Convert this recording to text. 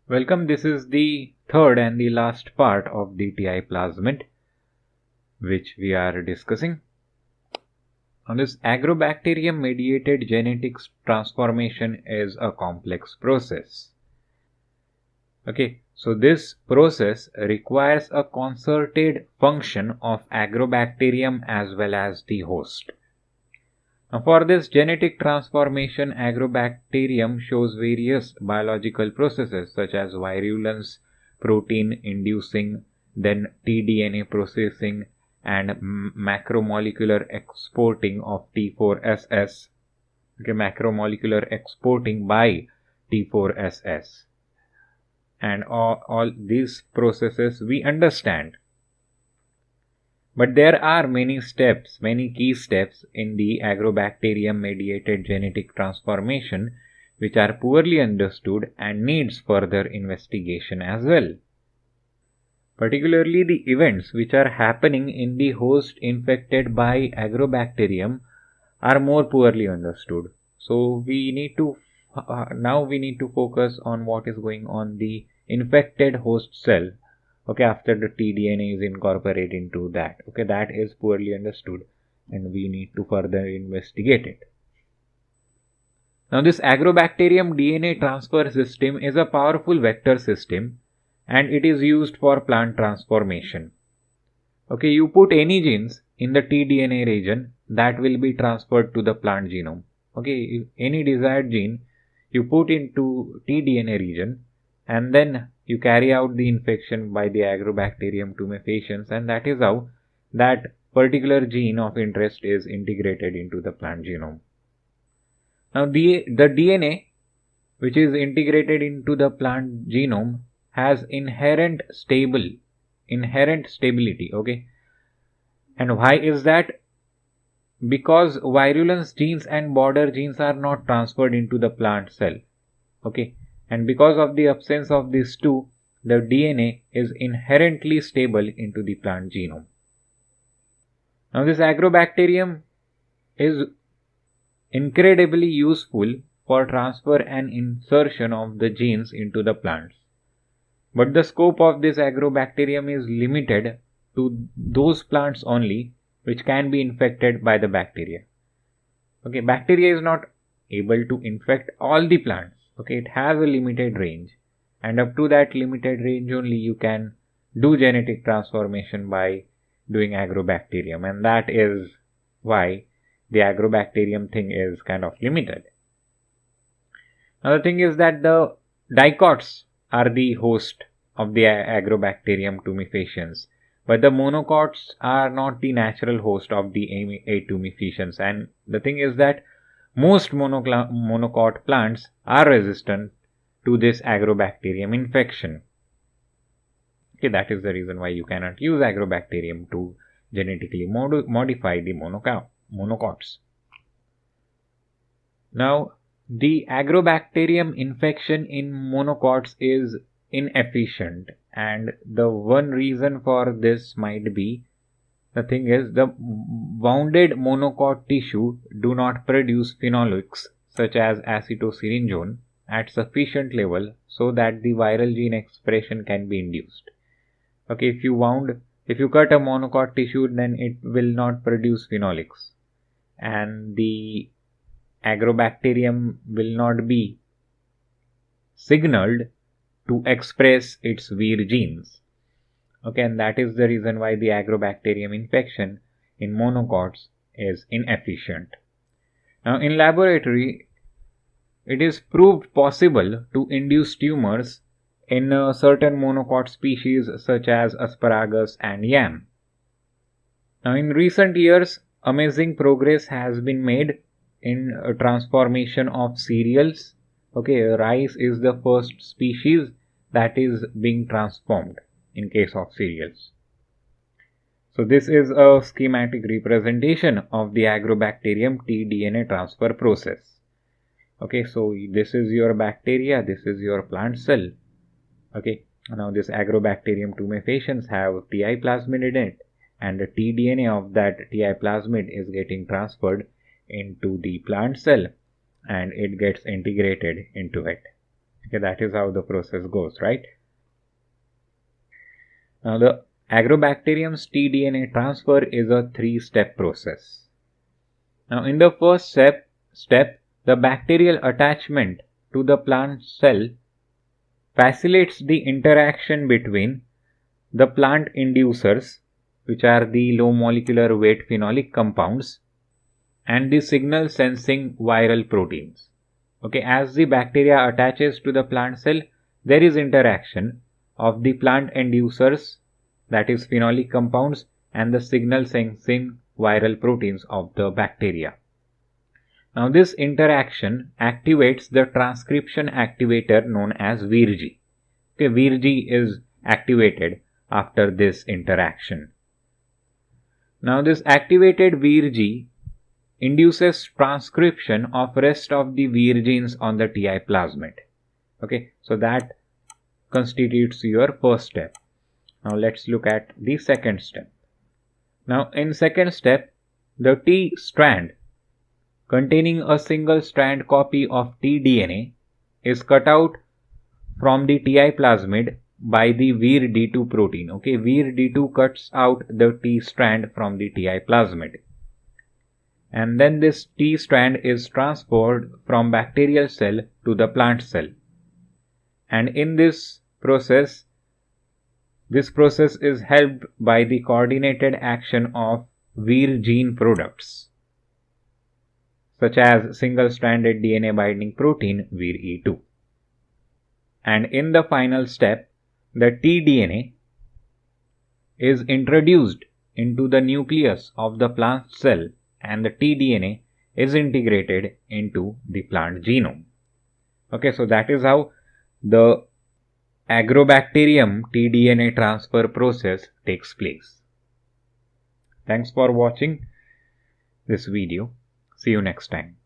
Welcome, this is the third and the last part of the TI plasmid which we are discussing. Now, this agrobacterium mediated genetics transformation is a complex process. Okay, so this process requires a concerted function of agrobacterium as well as the host. Now, for this genetic transformation, agrobacterium shows various biological processes such as virulence, protein inducing, then tDNA processing, and macromolecular exporting of T4SS. Okay, macromolecular exporting by T4SS. And all these processes we understand. But there are many key steps in the agrobacterium mediated genetic transformation which are poorly understood and needs further investigation as well. Particularly the events which are happening in the host infected by agrobacterium are more poorly understood. So we need to now we need to focus on what is going on the infected host cell. Okay, after the tDNA is incorporated into that. Okay, that is poorly understood and we need to further investigate it. Now, this agrobacterium DNA transfer system is a powerful vector system and it is used for plant transformation. Okay, you put any genes in the tDNA region that will be transferred to the plant genome. Okay, if any desired gene you put into tDNA region and then you carry out the infection by the agrobacterium tumefaciens, and that is how that particular gene of interest is integrated into the plant genome. Now the DNA which is integrated into the plant genome has inherent stability. Okay, and why is that? Because virulence genes and border genes are not transferred into the plant cell. Okay, and because of the absence of these two, the DNA is inherently stable into the plant genome. Now, this agrobacterium is incredibly useful for transfer and insertion of the genes into the plants. But the scope of this agrobacterium is limited to those plants only which can be infected by the bacteria. Okay, bacteria is not able to infect all the plants. Okay, it has a limited range, and up to that limited range only you can do genetic transformation by doing agrobacterium, and that is why the agrobacterium thing is kind of limited. Now the thing is that the dicots are the host of the agrobacterium tumefaciens, but the monocots are not the natural host of the A tumefaciens, and the thing is that most monocot plants are resistant to this agrobacterium infection. Okay, that is the reason why you cannot use agrobacterium to genetically modify the monocots. Now, the agrobacterium infection in monocots is inefficient, and the one reason for this might be, the thing is, the wounded monocot tissue do not produce phenolics such as acetylsyringone at sufficient level so that the viral gene expression can be induced. Okay, if you cut a monocot tissue, then it will not produce phenolics, and the agrobacterium will not be signaled to express its Vir genes. Okay, and that is the reason why the agrobacterium infection in monocots is inefficient. Now, in laboratory, it is proved possible to induce tumors in certain monocot species such as asparagus and yam. Now, in recent years, amazing progress has been made in transformation of cereals. Okay, rice is the first species that is being transformed in case of cereals. So this is a schematic representation of the agrobacterium tDNA transfer process. Okay, so this is your bacteria, this is your plant cell. Okay, now this agrobacterium tumefaciens have TI plasmid in it, and the tDNA of that TI plasmid is getting transferred into the plant cell and it gets integrated into it. Okay, that is how the process goes, right? Now the Agrobacterium's tDNA transfer is a 3-step process. Now in the first step, the bacterial attachment to the plant cell facilitates the interaction between the plant inducers, which are the low molecular weight phenolic compounds, and the signal sensing viral proteins. Okay, as the bacteria attaches to the plant cell, there is interaction of the plant inducers, that is phenolic compounds, and the signal sensing viral proteins of the bacteria. Now this interaction activates the transcription activator known as Virg. Okay, Virg is activated after this interaction. Now this activated Virg induces transcription of rest of the Vir genes on the TI plasmid. Okay, so that constitutes your first step. Now let's look at the second step. Now in second step, the T strand containing a single strand copy of tDNA is cut out from the TI plasmid by the Vir D2 protein. Okay, Vir D2 cuts out the T strand from the TI plasmid. And then this T strand is transferred from bacterial cell to the plant cell. And in this process is helped by the coordinated action of Vir gene products, such as single-stranded DNA binding protein VirE2. And in the final step, the tDNA is introduced into the nucleus of the plant cell, and the tDNA is integrated into the plant genome. Okay, so that is how the Agrobacterium tDNA transfer process takes place. Thanks for watching this video. See you next time.